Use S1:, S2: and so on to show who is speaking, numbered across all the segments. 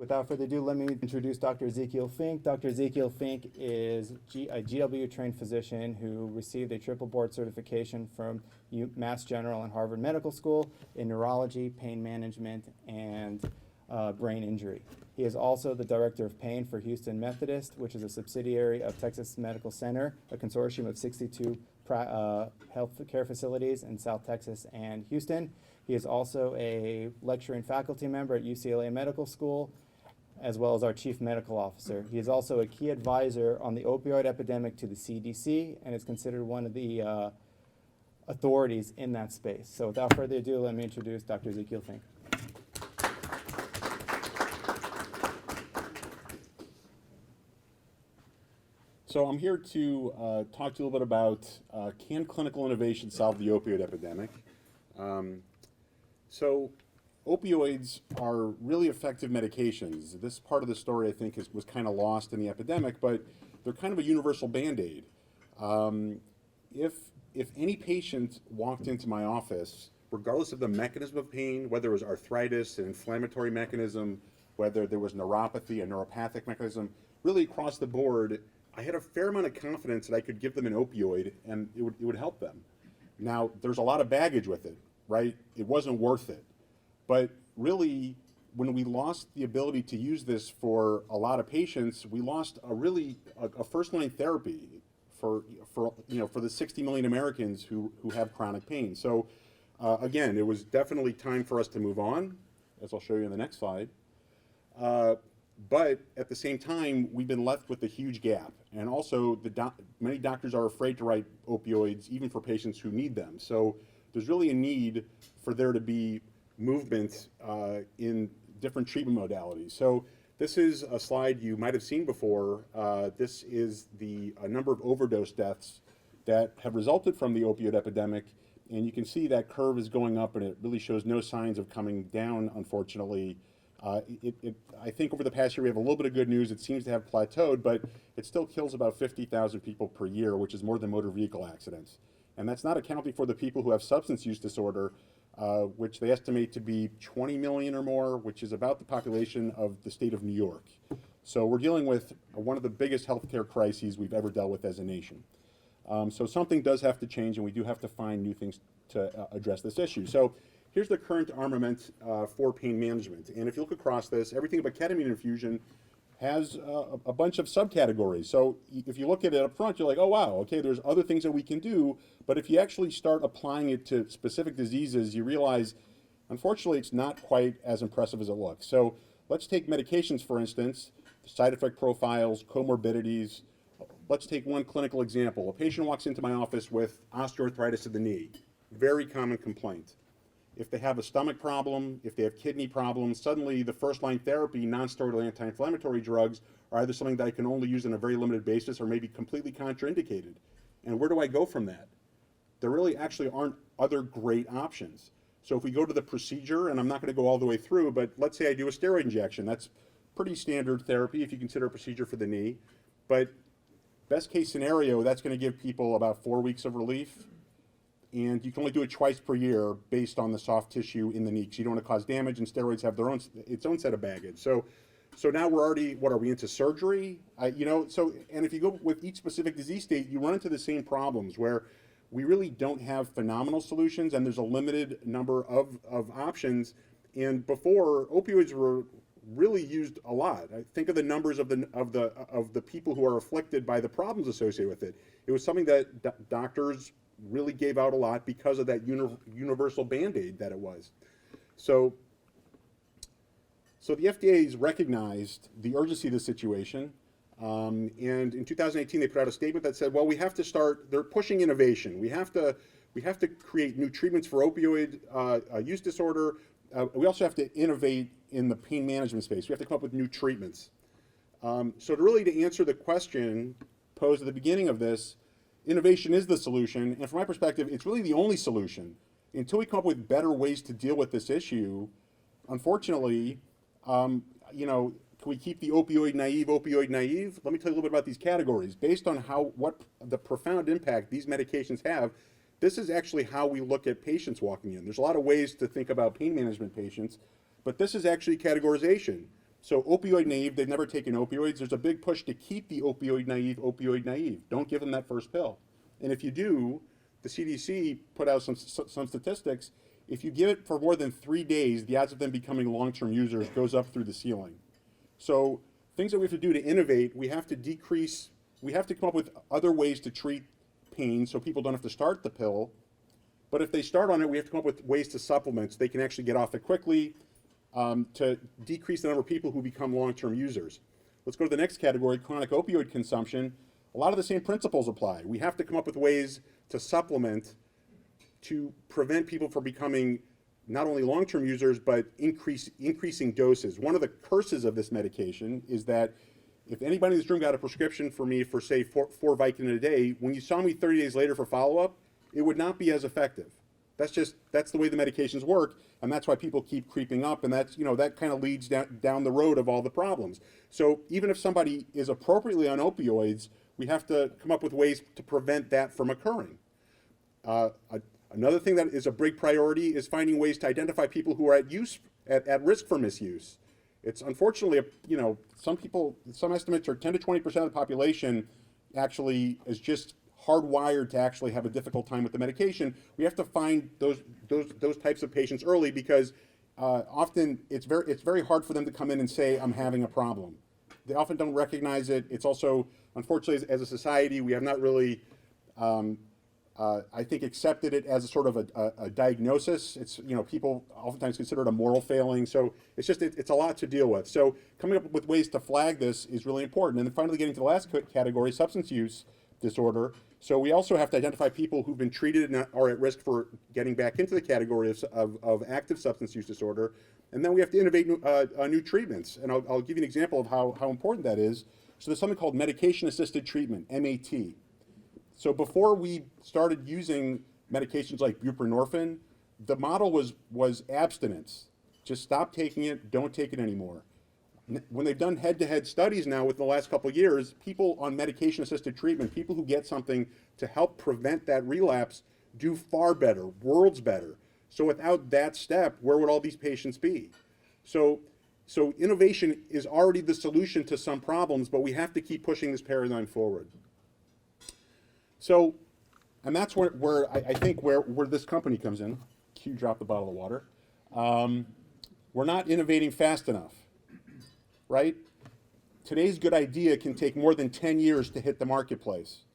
S1: Without further ado, let me introduce Dr. Ezekiel Fink. Dr. Ezekiel Fink is a GW-trained physician who received a triple board certification from Mass General and Harvard Medical School in neurology, pain management, and brain injury. He is also the director of pain for Houston Methodist, which is a subsidiary of Texas Medical Center, a consortium of 62 health care facilities in South Texas and Houston. He is also a lecturing faculty member at UCLA Medical School, as well as our chief medical officer. He is also a key advisor on the opioid epidemic to the CDC and is considered one of the authorities in that space. So without further ado, let me introduce Dr. Ezekiel Fink.
S2: So I'm here to talk to you a little bit about can clinical innovation solve the opioid epidemic? So opioids are really effective medications. This part of the story, I think, was kind of lost in the epidemic, but they're kind of a universal Band-Aid. If any patient walked into my office, regardless of the mechanism of pain, whether it was arthritis, an inflammatory mechanism, whether there was neuropathy, a neuropathic mechanism, really across the board, I had a fair amount of confidence that I could give them an opioid and it would help them. Now, there's a lot of baggage with it, right? It wasn't worth it. But really, when we lost the ability to use this for a lot of patients, we lost a first-line therapy for the 60 million Americans who have chronic pain. So again, it was definitely time for us to move on, as I'll show you in the next slide. But at the same time, we've been left with a huge gap. And also, many doctors are afraid to write opioids, even for patients who need them. So there's really a need for there to be movement in different treatment modalities. So this is a slide you might have seen before. This is the number of overdose deaths that have resulted from the opioid epidemic. And you can see that curve is going up, and it really shows no signs of coming down, unfortunately. I think over the past year we have a little bit of good news. It seems to have plateaued, but it still kills about 50,000 people per year, which is more than motor vehicle accidents. And that's not accounting for the people who have substance use disorder, which they estimate to be 20 million or more, which is about the population of the state of New York. So we're dealing with one of the biggest healthcare crises we've ever dealt with as a nation. So something does have to change, and we do have to find new things to address this issue. So here's the current armament for pain management. And if you look across this, everything about ketamine infusion has a bunch of subcategories. So if you look at it up front, you're like, oh, wow, okay, there's other things that we can do. But if you actually start applying it to specific diseases, you realize, unfortunately, it's not quite as impressive as it looks. So let's take medications, for instance, side effect profiles, comorbidities. Let's take one clinical example. A patient walks into my office with osteoarthritis of the knee, very common complaint. If they have a stomach problem, if they have kidney problems, suddenly the first-line therapy, non-steroidal anti-inflammatory drugs, are either something that I can only use on a very limited basis or maybe completely contraindicated. And where do I go from that? There really actually aren't other great options. So if we go to the procedure, and I'm not going to go all the way through, but let's say I do a steroid injection. That's pretty standard therapy if you consider a procedure for the knee. But best case scenario, that's going to give people about 4 weeks of relief. And you can only do it twice per year based on the soft tissue in the knee, because you don't want to cause damage, and steroids have its own set of baggage. So now we're already, what are we into surgery? And if you go with each specific disease state, you run into the same problems where we really don't have phenomenal solutions, and there's a limited number of options. And before, opioids were really used a lot. I think of the numbers of the people who are afflicted by the problems associated with it. It was something that doctors really gave out a lot because of that universal Band-Aid that it was. So the FDA's recognized the urgency of the situation, and in 2018 they put out a statement that said, well, we have to start, they're pushing innovation. We have to create new treatments for opioid use disorder. We also have to innovate in the pain management space. We have to come up with new treatments. So to answer the question posed at the beginning of this, innovation is the solution, and from my perspective, it's really the only solution. Until we come up with better ways to deal with this issue, unfortunately, can we keep the opioid naive? Let me tell you a little bit about these categories. Based on what the profound impact these medications have, this is actually how we look at patients walking in. There's a lot of ways to think about pain management patients, but this is actually categorization. So opioid naive, they've never taken opioids. There's a big push to keep the opioid naive. Don't give them that first pill. And if you do, the CDC put out some statistics. If you give it for more than 3 days, the odds of them becoming long-term users goes up through the ceiling. So things that we have to do to innovate, we have to come up with other ways to treat pain so people don't have to start the pill. But if they start on it, we have to come up with ways to supplement so they can actually get off it quickly, to decrease the number of people who become long-term users. Let's go to the next category, chronic opioid consumption. A lot of the same principles apply. We have to come up with ways to supplement to prevent people from becoming not only long-term users, but increasing doses. One of the curses of this medication is that if anybody in this room got a prescription for me for, say, four Vicodin a day, when you saw me 30 days later for follow-up, it would not be as effective. That's the way the medications work, and that's why people keep creeping up, and that's, that kind of leads down the road of all the problems. So even if somebody is appropriately on opioids, we have to come up with ways to prevent that from occurring. Another thing that is a big priority is finding ways to identify people who are at risk for misuse. It's unfortunately, some estimates are 10 to 20% of the population actually is just hardwired to actually have a difficult time with the medication. We have to find those types of patients early because often it's very hard for them to come in and say, I'm having a problem. They often don't recognize it. It's also, unfortunately, as a society, we have not really, I think, accepted it as a sort of a diagnosis. It's, people oftentimes consider it a moral failing. So it's a lot to deal with. So coming up with ways to flag this is really important. And then finally getting to the last category, substance use disorder. So we also have to identify people who've been treated and are at risk for getting back into the category of active substance use disorder. And then we have to innovate new treatments. And I'll give you an example of how important that is. So there's something called medication-assisted treatment, MAT. So before we started using medications like buprenorphine, the model was abstinence. Just stop taking it, don't take it anymore. When they've done head-to-head studies now within the last couple of years, people on medication-assisted treatment, people who get something to help prevent that relapse, do far better, worlds better. So without that step, where would all these patients be? So innovation is already the solution to some problems, but we have to keep pushing this paradigm forward. So, and that's where I think where this company comes in. Q dropped the bottle of water. We're not innovating fast enough. Right? Today's good idea can take more than 10 years to hit the marketplace.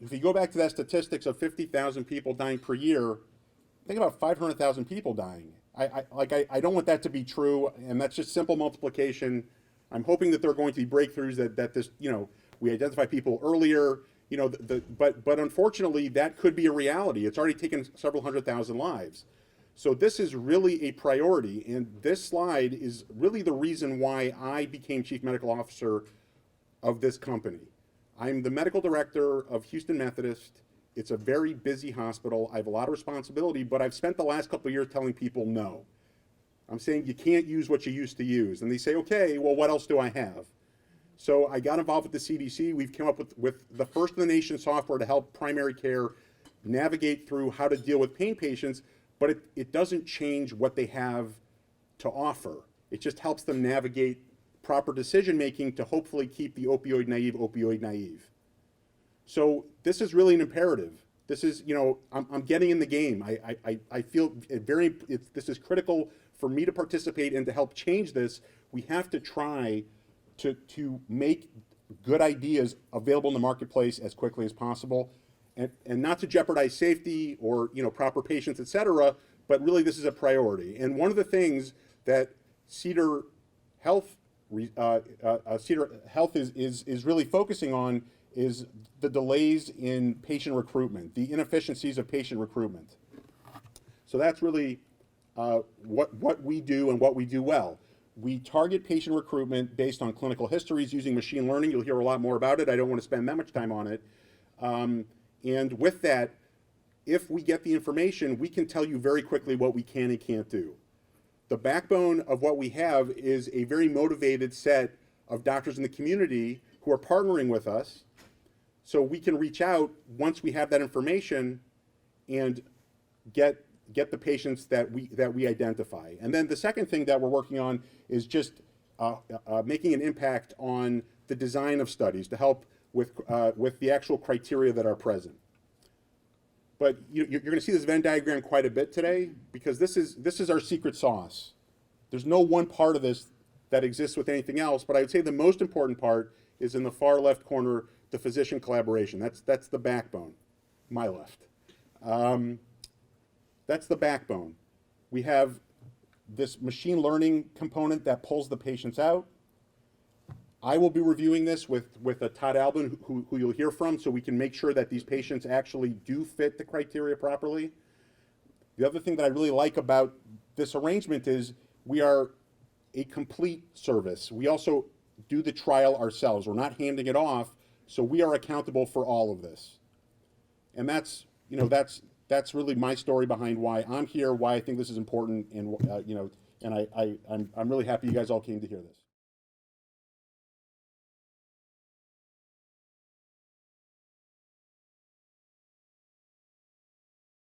S2: If you go back to that statistics of 50,000 people dying per year, think about 500,000 people dying. I don't want that to be true, and that's just simple multiplication. I'm hoping that there are going to be breakthroughs that this, we identify people earlier, but unfortunately that could be a reality. It's already taken several 100,000 lives. So this is really a priority, and this slide is really the reason why I became Chief Medical Officer of this company. I'm the medical director of Houston Methodist. It's a very busy hospital. I have a lot of responsibility, but I've spent the last couple of years telling people no. I'm saying you can't use what you used to use. And they say, okay, well, what else do I have? So I got involved with the CDC. We've come up with the first in the nation software to help primary care navigate through how to deal with pain patients, but it doesn't change what they have to offer. It just helps them navigate proper decision-making to hopefully keep the opioid naive. So this is really an imperative. This is, I'm getting in the game. I feel this is critical for me to participate and to help change this. We have to try to make good ideas available in the marketplace as quickly as possible. And not to jeopardize safety or proper patients, et cetera, but really this is a priority. And one of the things that Cedar Health is really focusing on is the delays in patient recruitment, the inefficiencies of patient recruitment. So that's really what we do and what we do well. We target patient recruitment based on clinical histories using machine learning. You'll hear a lot more about it. I don't want to spend that much time on it. And with that, if we get the information, we can tell you very quickly what we can and can't do. The backbone of what we have is a very motivated set of doctors in the community who are partnering with us, so we can reach out once we have that information and get the patients that we identify. And then the second thing that we're working on is just making an impact on the design of studies to help with the actual criteria that are present. But you're going to see this Venn diagram quite a bit today because this is our secret sauce. There's no one part of this that exists with anything else, but I would say the most important part is in the far left corner, the physician collaboration. That's the backbone. My left. That's the backbone. We have this machine learning component that pulls the patients out. I will be reviewing this with Todd Albin, who you'll hear from, so we can make sure that these patients actually do fit the criteria properly. The other thing that I really like about this arrangement is we are a complete service. We also do the trial ourselves. We're not handing it off, so we are accountable for all of this. And that's really my story behind why I'm here, why I think this is important, and and I'm really happy you guys all came to hear this.